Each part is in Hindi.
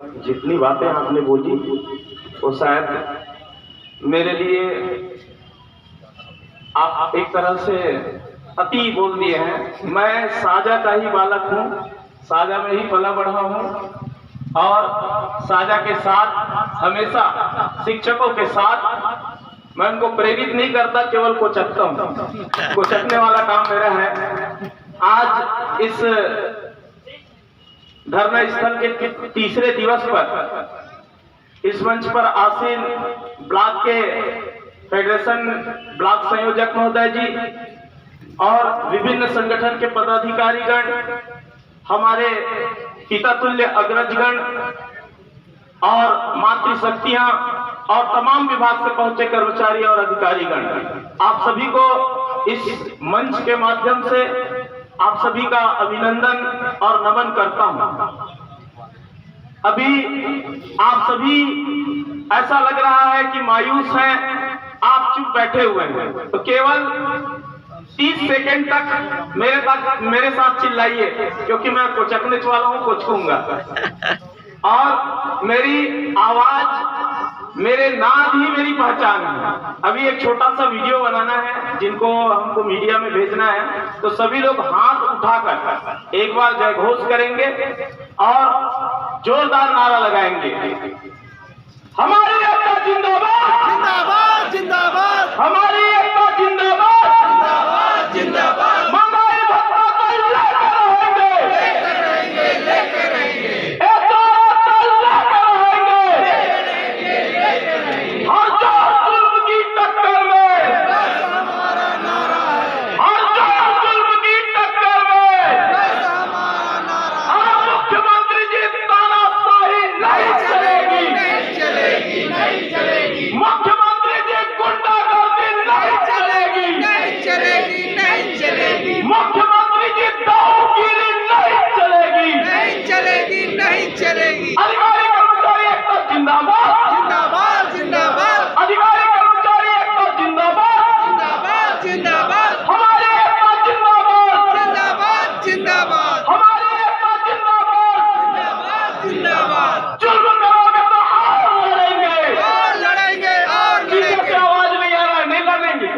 जितनी बातें आपने बोली वो शायद मेरे लिए आप एक तरह से अति बोल दिए हैं। मैं साजा का ही बालक हूँ, साजा में ही पला बढ़ा हूँ और साजा के साथ हमेशा शिक्षकों के साथ मैं उनको प्रेरित नहीं करता, केवल कोचकता हूँ। कोचकने वाला काम मेरा है। आज इस धरना स्थल के तीसरे दिवस पर इस मंच पर आसीन ब्लॉक के फेडरेशन ब्लॉक संयोजक महोदय जी और विभिन्न संगठन के पदाधिकारीगण, हमारे पितातुल्य अग्रजगण और मातृशक्तियां और तमाम विभाग से पहुंचे कर्मचारी और अधिकारीगण, आप सभी को इस मंच के माध्यम से आप सभी का अभिनंदन और नमन करता हूं। अभी आप सभी ऐसा लग रहा है कि मायूस हैं, आप चुप बैठे हुए हैं, तो केवल 30 सेकेंड तक मेरे साथ चिल्लाइए, क्योंकि मैं कोचकने वाला हूं, कोचकूंगा और मेरी आवाज, मेरे नाद ही मेरी पहचान है। अभी एक छोटा सा वीडियो बनाना है जिनको हमको मीडिया में भेजना है, तो सभी लोग हाथ उठाकर एक बार जय घोष करेंगे और जोरदार नारा लगाएंगे, हमारी एकता जिंदाबाद जिंदाबाद जिंदाबाद, हमारी एकता जिंदाबाद जिंदाबाद जिंदाबाद, महंगाई भत्ता तो लेकर रहेंगे, लेकर रहेंगे, हर जोर जुल्म की टक्कर में, हमारा नारा है, हर जोर जुल्म की टक्कर में, हमारा नारा है, मुख्यमंत्री जी तानाशाही नहीं चलेगी, नहीं चलेगी, नहीं चलेगी, मुख्यमंत्री जी गुंडागर्दी नहीं चलेगी, नहीं चलेगी, नहीं चलेगी, मुख्यमंत्री जी दाऊगिरी नहीं चलेगी, नहीं चलेगी, नहीं चलेगी, अधिकारी कर्मचारी एकता जिंदाबाद जिंदाबाद जिंदाबाद, अधिकारी कर्मचारी एकता जिंदाबाद जिंदाबाद जिंदाबाद, हमारी एकता जिंदाबाद जिंदाबाद जिंदाबाद, हमारी एकता जिंदाबाद जिंदाबाद जिंदाबाद, जुल्म करोगे तो और लड़ेंगे और लड़ेंगे और लड़ेंगे, आवाज नहीं आ रहा है, नहीं लड़ेंगे,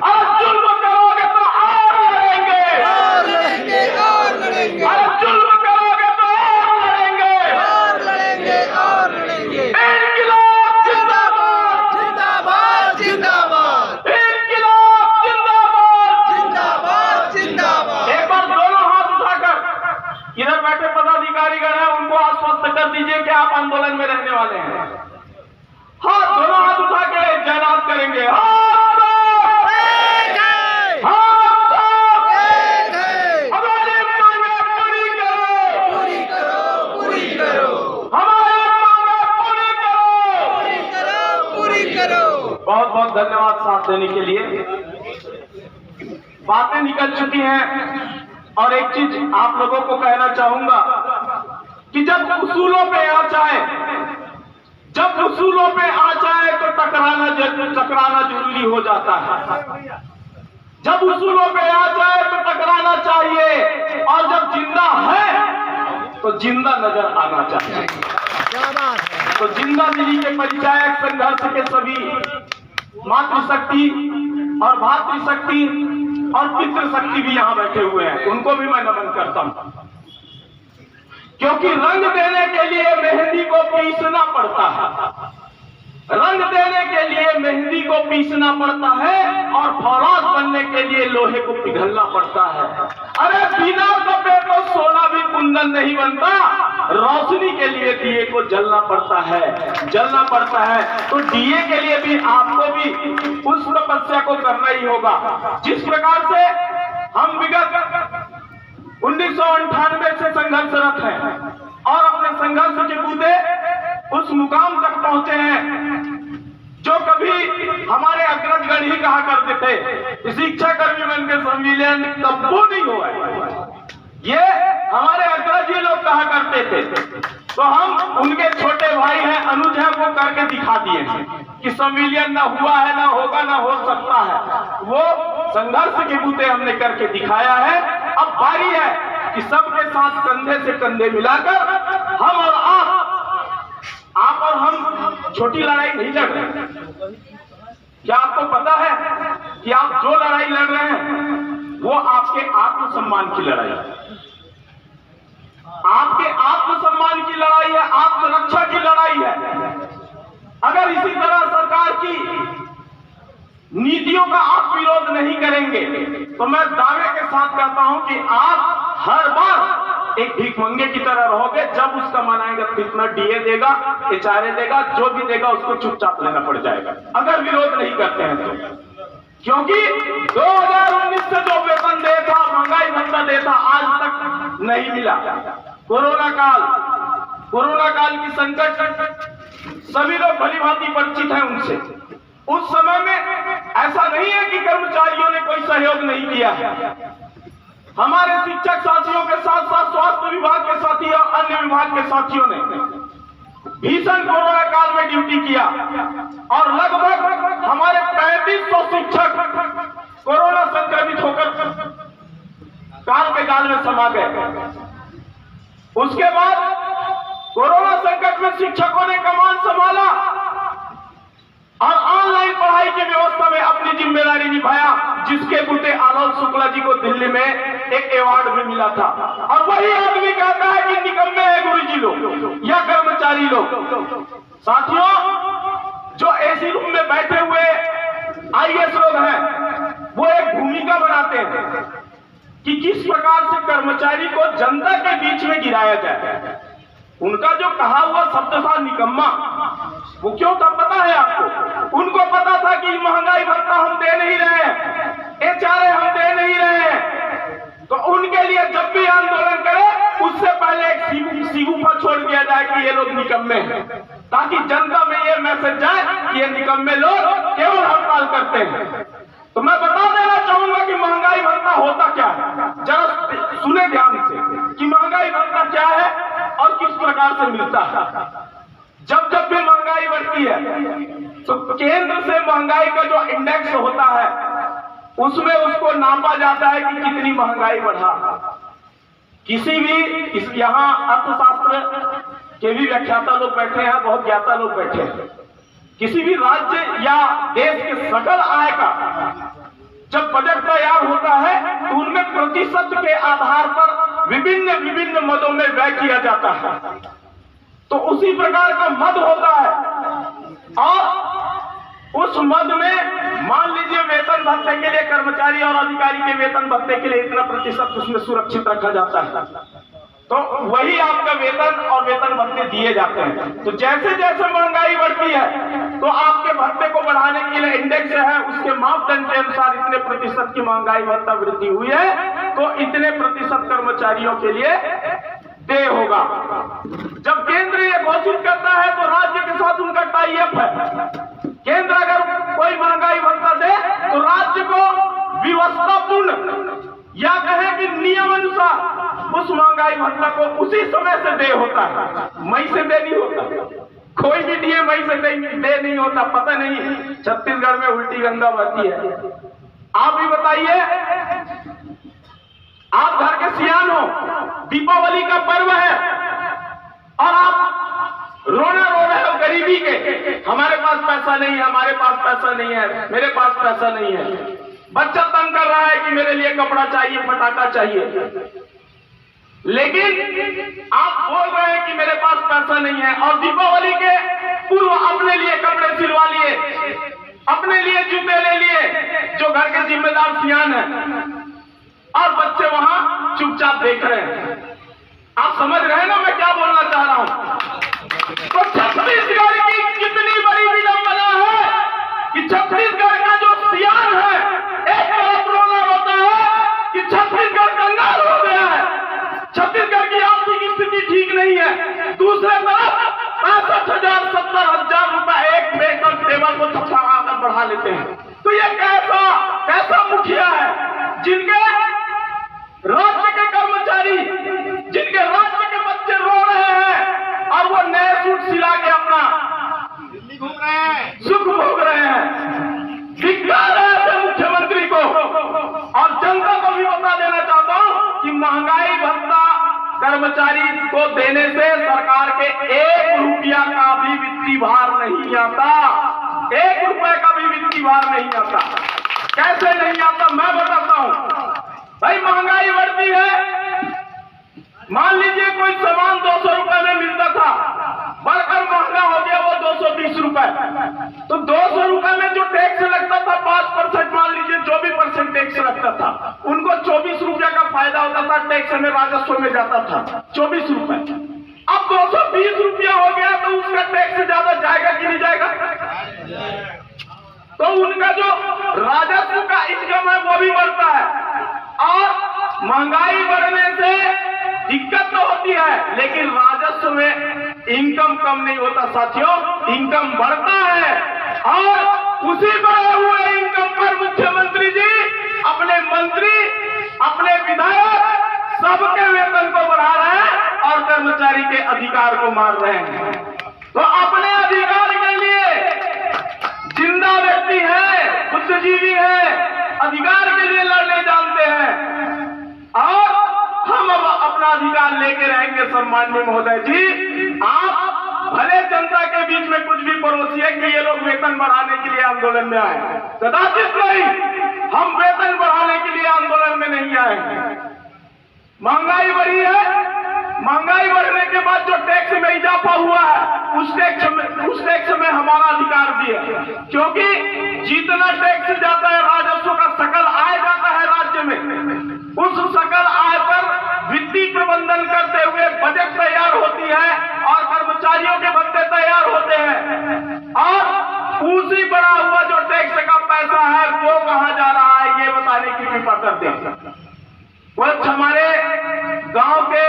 और जुल्म करोगे तो और लड़ेंगे और लड़ेंगे और लड़ेंगे, और जुल्म करोगे तो और लड़ेंगे और लड़ेंगे और लड़ेंगे, इनकलाब जिंदाबाद जिंदाबाद जिंदाबाद, इनकलाब जिंदाबाद जिंदाबाद जिंदाबाद। एक बार दोनों हाथ उठाकर इधर बैठे पदाधिकारीगण हैं, उनको आश्वस्त कर दीजिए कि आप आंदोलन में रहने वाले हैं। हाँ, दोनों हाथ उठा के जयनाद करेंगे, बहुत बहुत धन्यवाद साथ देने के लिए। बातें निकल चुकी हैं और एक चीज आप लोगों को कहना चाहूंगा कि जब उसूलों पे आ जाए, जब उसूलों पे आ जाए तो टकराना जरूरी हो जाता है। जब उसूलों पे आ जाए तो टकराना चाहिए और जब जिंदा है तो जिंदा नजर आना चाहिए। तो जिंदा दिली के परिचायक संघर्ष के सभी मातृशक्ति और भातृशक्ति और पितृशक्ति भी यहाँ बैठे हुए हैं, उनको भी मैं नमन करता हूँ, क्योंकि रंग देने के लिए मेहंदी को पीसना पड़ता है, रंग देने के लिए मेहंदी को पीसना पड़ता है और फौलाद बनने के लिए लोहे को पिघलना पड़ता है। अरे बिना कपड़े तो सोना भी कुंदन नहीं बनता, रोशनी के लिए दिए को जलना पड़ता है, जलना पड़ता है। तो दिए के लिए भी आपको भी उस तपस्या को करना ही होगा। जिस प्रकार से हम विगत 1998 से संघर्षरत हैं और अपने संघर्ष के बूते उस मुकाम तक पहुंचे हैं जो कभी हमारे अग्रजगण ही कहा करते थे, शिक्षा कर्मी बनकर संविलियन कब्बू नहीं हुआ, ये हमारे अग्रज ही लोग कहा करते थे। तो हम उनके छोटे भाई हैं, अनुज हैं, वो करके दिखा दिए हैं कि संविलियन ना हुआ है, ना होगा, ना हो सकता है। वो संघर्ष के बूते हमने करके दिखाया है। अब बारी है कि सबके साथ कंधे से कंधे मिलाकर हम और छोटी लड़ाई नहीं लड़ रहे। क्या आपको पता है कि आप जो लड़ाई लड़ रहे हैं वो आपके आत्मसम्मान की लड़ाई है, आपके आत्मसम्मान की लड़ाई है, आत्मरक्षा की लड़ाई है। अगर इसी तरह सरकार की नीतियों का आप विरोध नहीं करेंगे तो मैं दावे के साथ कहता हूं कि आप हर बार एक भीखमंगे की तरह रहोगे। जब उसका मन आएगा तो इतना डीए देगा, एचआरए देगा, जो भी देगा उसको चुपचाप लेना पड़ जाएगा, अगर विरोध नहीं करते हैं तो। क्योंकि 2019 से जो वेतन दे था, महंगाई भत्ता दे था, आज तक नहीं मिला। कोरोना काल की संकट सभी लोग भली भांति परिचित हैं उनसे। उस समय में ऐसा नहीं है कि कर्मचारियों ने कोई सहयोग नहीं किया। हमारे शिक्षक साथियों के साथ साथ स्वास्थ्य विभाग के साथी और अन्य विभाग के साथियों ने भीषण कोरोना काल में ड्यूटी किया और लगभग हमारे 3500 शिक्षक कोरोना संक्रमित होकर काल पे काल में समा गए। उसके बाद कोरोना संकट में शिक्षकों ने कमान संभाला और ऑनलाइन पढ़ाई की व्यवस्था में अपनी जिम्मेदारी निभाया, जिसके बूते आलोक शुक्ला जी को दिल्ली में एक अवार्ड भी मिला था। और वही आदमी कहता है कि निकम्मे है गुरुजी लोग या कर्मचारी लोग। साथियों, जो एसी रूम में बैठे हुए आईएएस लोग हैं वो एक भूमिका बनाते हैं कि किस प्रकार से कर्मचारी को जनता के बीच में गिराया जाए। उनका जो कहा हुआ शब्द था निकम्मा, वो क्यों था पता है आपको? उनको पता था कि महंगाई भत्ता हम दे नहीं रहे हैं, एचआरए हम दे नहीं रहे हैं, तो उनके लिए जब भी आंदोलन करे उससे पहले एक सीगूफा छोड़ दिया जाए कि ये लोग निकम्मे हैं, ताकि जनता में ये मैसेज जाए कि ये निकम्मे लोग केवल हड़ताल करते हैं। तो मैं बता देना चाहूंगा कि महंगाई भत्ता होता क्या है। जरा सुने ध्यान से कि महंगाई भत्ता क्या है और किस प्रकार से मिलता है। जब जब भी महंगाई बढ़ती है तो केंद्र से महंगाई का जो इंडेक्स होता है उसमें उसको नापा जाता है कि कितनी महंगाई बढ़ा। किसी भी यहाँ अर्थशास्त्र के भी व्याख्याता लोग बैठे हैं, बहुत ज्ञाता लोग बैठे हैं। किसी भी राज्य या देश के सकल आय का जब बजट तैयार होता है तो उनमें प्रतिशत के आधार पर विभिन्न मदों में व्यय किया जाता है। तो उसी प्रकार का मद होता है और उस मद में मान लीजिए वेतन भत्ते के लिए कर्मचारी और अधिकारी के वेतन भत्ते के लिए इतना प्रतिशत उसमें सुरक्षित रखा जाता है, तो वही आपका वेतन और वेतन भत्ते दिए जाते हैं। तो जैसे जैसे महंगाई बढ़ती है तो आपके भत्ते को बढ़ाने के लिए इंडेक्स है, उसके मापदंड के अनुसार इतने प्रतिशत की महंगाई भत्ता वृद्धि हुई है तो इतने प्रतिशत कर्मचारियों के लिए देय होगा। जब केंद्र ये घोषित करता है तो राज्य के साथ उनका टाई अप है। केंद्र अगर कोई महंगाई भत्ता दे तो राज्य को व्यवस्थापूर्ण या कहे कि नियम अनुसार उस महंगाई भत्ता को उसी समय से दे होता है, मई से दे नहीं होता। कोई भी डीए मई से दे नहीं होता। पता नहीं छत्तीसगढ़ में उल्टी गंगा बहती है। आप भी बताइए, आप घर के सियान हो, दीपावली का पर्व है और आप रोना रो रहे हो गरीबी के, हमारे पास पैसा नहीं है, हमारे पास पैसा नहीं है, मेरे पास पैसा नहीं है। बच्चा तंग कर रहा है कि मेरे लिए कपड़ा चाहिए, पटाखा चाहिए, लेकिन आप बोल रहे हैं कि मेरे पास पैसा नहीं है और दीपावली के पूर्व अपने लिए कपड़े सिलवा लिए, अपने लिए जूते ले लिए, जो घर के जिम्मेदार सियान है, और बच्चे वहां चुपचाप देख रहे हैं। आप समझ रहे हैं ना मैं क्या बोलना चाह रहा हूं? तो छत्तीसगढ़ की कितनी बड़ी विडंबना है कि छत्तीसगढ़ का जो सियान है एक तरफ रोना रोता है कि छत्तीसगढ़ कंगाल हो गया है, छत्तीसगढ़ की आर्थिक स्थिति ठीक नहीं है, दूसरे तरफ 65,000 70,000 रुपए एक वेतन टेबल को थपथपाकर बढ़ा लेते हैं। तो ये कैसा मुखिया है जिनके राज्य के कर्मचारी, जिनके राज्य के बच्चे रो रहे हैं और वो नए सूट सिला के अपना दिल्ली घूम रहे हैं, सुख भोग रहे हैं। धिक्कार है ऐसे मुख्यमंत्री को। और जनता को भी बता देना चाहता हूं कि महंगाई भत्ता कर्मचारी को देने से सरकार के 1 रुपया का भी वित्तीय भार नहीं नहीं आता, 1 रुपए का भी वित्तीय भार नहीं आता। कैसे नहीं आता मैं बताता हूं। भाई महंगाई बढ़ती है, मान लीजिए कोई सामान 200 रुपए में मिलता था, बढ़कर महंगा हो गया वो 220 रुपए। तो 200 रुपए में जो टैक्स लगता था 5%, मान लीजिए जो भी % टैक्स लगता था, उनको 24 रुपए का फायदा होता था, टैक्स में राजस्व में जाता था 24 रुपए। अब 220 रुपया हो गया तो उसका टैक्स ज्यादा जाएगा कि नहीं जाएगा? तो उनका जो राजस्व का इनकम है वो भी बढ़ता है। और महंगाई बढ़ने से दिक्कत तो होती है, लेकिन राजस्व में इनकम कम नहीं होता साथियों, इनकम बढ़ता है। और उसी बढ़े हुए इनकम पर मुख्यमंत्री जी अपने मंत्री, अपने विधायक सबके वेतन को बढ़ा रहे हैं और कर्मचारी के अधिकार को मार रहे हैं। तो अपने अधिकार के लिए जिंदा व्यक्ति है, बुद्धिजीवी है, अधिकार के लिए लड़ने जानते हैं और हम अब अपना अधिकार लेके रहेंगे। सम्माननीय महोदय जी, आप भले जनता के बीच में कुछ भी परोसिए कि ये लोग वेतन बढ़ाने के लिए आंदोलन में आए, कदाचित नहीं, हम वेतन बढ़ाने के लिए आंदोलन में नहीं आए। महंगाई बढ़ी है, महंगाई बढ़ने के बाद जो टैक्स में इजाफा हुआ है उस टैक्स में हमारा अधिकार भी है, क्योंकि जितना टैक्स जाता है राजस्व का सकल आय जाता है राज्य में, उस सकल आय पर वित्तीय प्रबंधन करते हुए बजट तैयार होती है और कर्मचारियों के भत्ते तैयार होते हैं। और उसी बढ़ा हुआ जो टैक्स का पैसा है वो कहां जा रहा है ये बताने की कृपा करते हैं। कुछ हमारे गांव के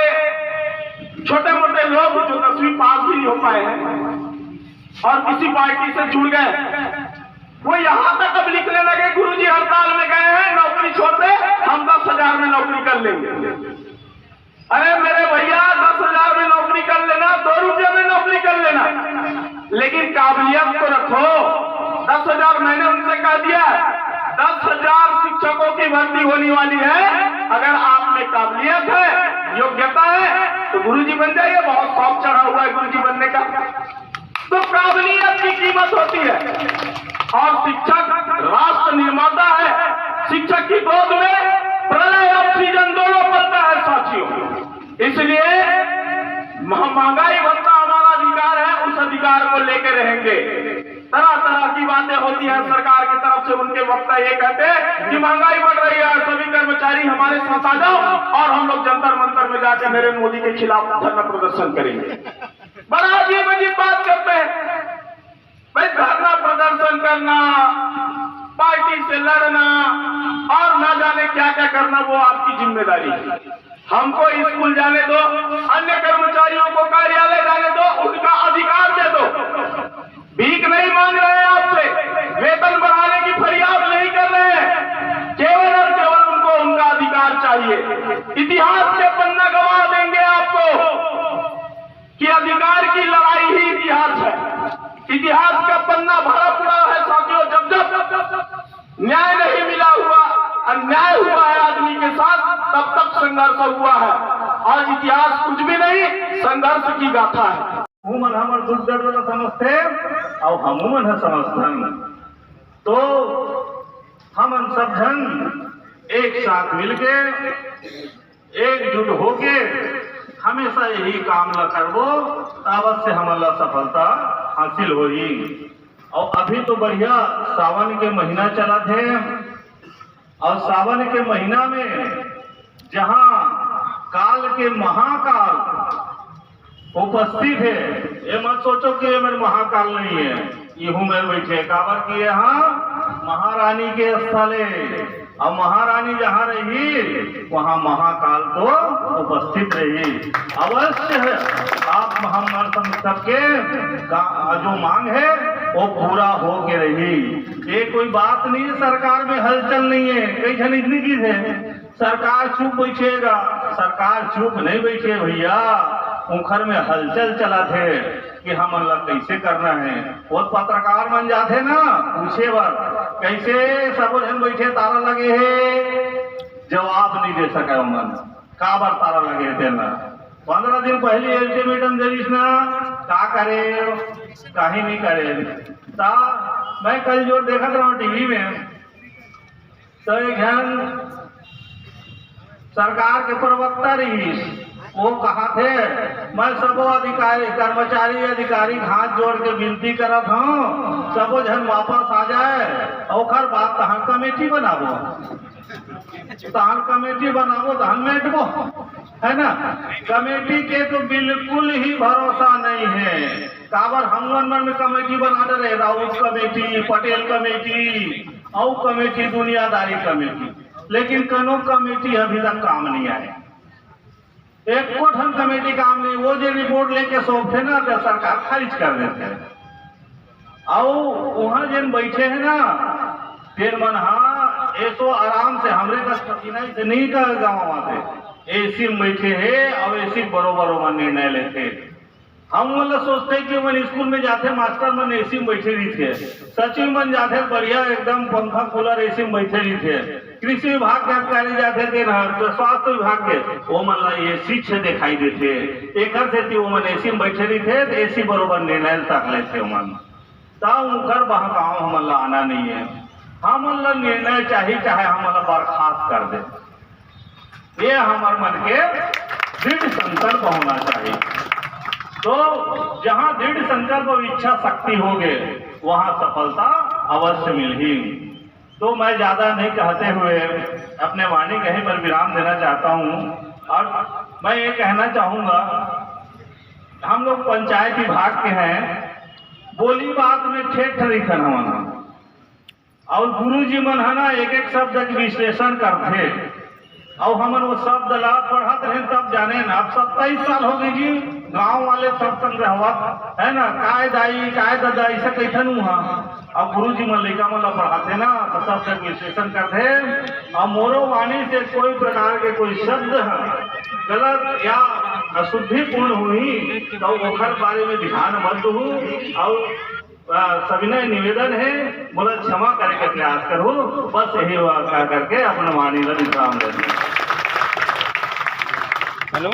छोटे मोटे लोग जो 10वीं पास भी नहीं हो पाए हैं और किसी पार्टी से जुड़ गए, वो यहां तक अब लिखने लगे गुरुजी हड़ताल में गए हैं, नौकरी छोड़ दे, हम 10,000 में नौकरी कर लेंगे। अरे मेरे भैया 10,000 में नौकरी कर लेना, 2 रुपये में नौकरी कर लेना, लेकिन काबिलियत तो रखो। 10,000 मैंने उनसे कह दिया, 10,000 शिक्षकों की भर्ती होने वाली है। अगर आप में काबिलियत है, योग्यता है तो गुरुजी बन जाइए। बहुत शौक चढ़ा हुआ है गुरुजी बनने का। तो काबिलियत की कीमत होती है और शिक्षक राष्ट्र निर्माता है। शिक्षक की गोद में प्रलय और सृजन दोनों पलता है साथियों। इसलिए महंगाई भत्ता हमारा अधिकार है, उस अधिकार को लेकर रहेंगे। तरह तरह की बातें होती हैं सरकार की तरफ से, उनके वक्ता ये कहते हैं कि महंगाई बढ़ रही है, सभी कर्मचारी हमारे साथ आ जाओ और हम लोग जंतर मंतर में जाकर नरेंद्र मोदी के खिलाफ धरना प्रदर्शन करेंगे। बड़ा अजीब अजीब बात करते हैं। भाई धरना प्रदर्शन करना, पार्टी से लड़ना और ना जाने क्या क्या करना वो आपकी जिम्मेदारी है। हमको स्कूल जाने दो, अन्य कर्मचारियों को कार्यालय जाने दो, उनका अधिकार दे दो। भीख नहीं मांग रहे हैं आपसे, वेतन बढ़ाने की फरियाद नहीं कर रहे हैं, केवल और केवल उनको उनका अधिकार चाहिए। इतिहास के पन्ना गवाह देंगे आपको कि अधिकार की लड़ाई ही इतिहास है। इतिहास का पन्ना भरा पड़ा है साथियों। जब जब न्याय नहीं मिला हुआ, अन्याय हुआ है आदमी के साथ, तब तक संघर्ष हुआ है और इतिहास कुछ भी नहीं, संघर्ष की गाथा है। हमन हमर दुख दर्द समझते और हमन है समझथन। तो हमन सब जन एक साथ मिलके एकजुट होके हमेशा यही काम ला करबो, अवश्य हमन ला सफलता हासिल होगी। और अभी तो बढ़िया सावन के महीना चला थे और सावन के महीना में जहां काल के महाकाल उपस्थित है, ये मत सोचो कि ये मेरे महाकाल नहीं है, ये हूं मेरे बैठे काबर की यहाँ महारानी के स्थल है और महारानी जहाँ रही वहाँ महाकाल तो उपस्थित रही। अवश्य है आप हम सबके जो मांग है वो पूरा हो के रही। ये कोई बात नहीं है सरकार में हलचल नहीं है, कई जन इतनी चीज है सरकार चुप बैठेगा, सरकार चुप नहीं बैठे भैया, उखर में हलचल चला थे कि हम लोग कैसे करना है। वो पत्रकार बन जाते ना पूछे बार कैसे सब जन बैठे तारा लगे है, जवाब नहीं दे सके मन का बार तारा लगे थे ना। 15 दिन पहले अल्टीमेटम दे ना का करे काहे नहीं करे। ता मैं कल जो देखा था टीवी में, तो एक सरकार के प्रवक्ता रही, वो कहा थे मैं सबो अधिकारी कर्मचारी अधिकारी हाथ जोड़ के विनती करत हूँ सबो जन वापस आ जाए और बात तहन कमेटी बनाबो, तहन कमेटी बनाबो तहन बैठबो, है ना। कमेटी के तो बिल्कुल ही भरोसा नहीं है। काबर हम मन में कमेटी बना रहे, राउत कमेटी, पटेल कमेटी और कमेटी दुनियादारी कमेटी, लेकिन कनो कमेटी अभी तक काम नहीं आए। एक कोठन कमेटी काम नहीं, वो जो रिपोर्ट लेके सौंपते ना तो सरकार खारिज कर देते हैं। और वहां जिन बैठे हैं ना फिर मन हाँ ये तो आराम से हमरे का नहीं का गाँव आते एसी में बैठे है और एसी बरोबर वो निर्णय लेते। हम मतलब सोचते कि मन स्कूल में जाते मास्टर मन एसी में बैठे रही थे, सचिव मन जाते बढ़िया एकदम पंखा कूलर एसी में बैठे रही थे, कृषि विभाग के अधिकारी जाते थे ना तो स्वास्थ्य विभाग के वो मतलब एसी से दिखाई देते एक से वो मन एसी में बैठे रही थे तो एसी बरोबर निर्णय तक लेते मन तब उनकर बहकाव हमला आना नहीं है। हम निर्णय चाहिए चाहे हम बर्खास्त कर दे, ये हमारे मन के दृढ़ संकल्प होना चाहिए। तो जहां दृढ़ संकल्प और इच्छा शक्ति होगे वहां सफलता अवश्य मिलेगी। तो मैं ज्यादा नहीं कहते हुए अपने वाणी कहीं पर विराम देना चाहता हूं और मैं ये कहना चाहूंगा हम लोग पंचायत विभाग के हैं, बोली बात में ठेठ लिखन हमारा और गुरु जी मन है ना एक एक शब्द के विश्लेषण करते और हमन वो शब्द ला पढ़त रहे तब जाने ना। अब 27 साल हो गई जी गांव वाले सब संग रहवत है ना, काय दाई काय दादा ऐसा कैथन हुआ। अब गुरु जी मन लड़का मन पढ़ाते ना तो सब तक विश्लेषण करते और मोरो वाणी से कोई प्रकार के कोई शब्द गलत या अशुद्धिपूर्ण हुई तो ओखर बारे में ध्यान मत हो और सविनय निवेदन है बोला क्षमा करे का प्रयास करो। बस यही कह करके अपने वाणी का विश्राम देते। हेलो।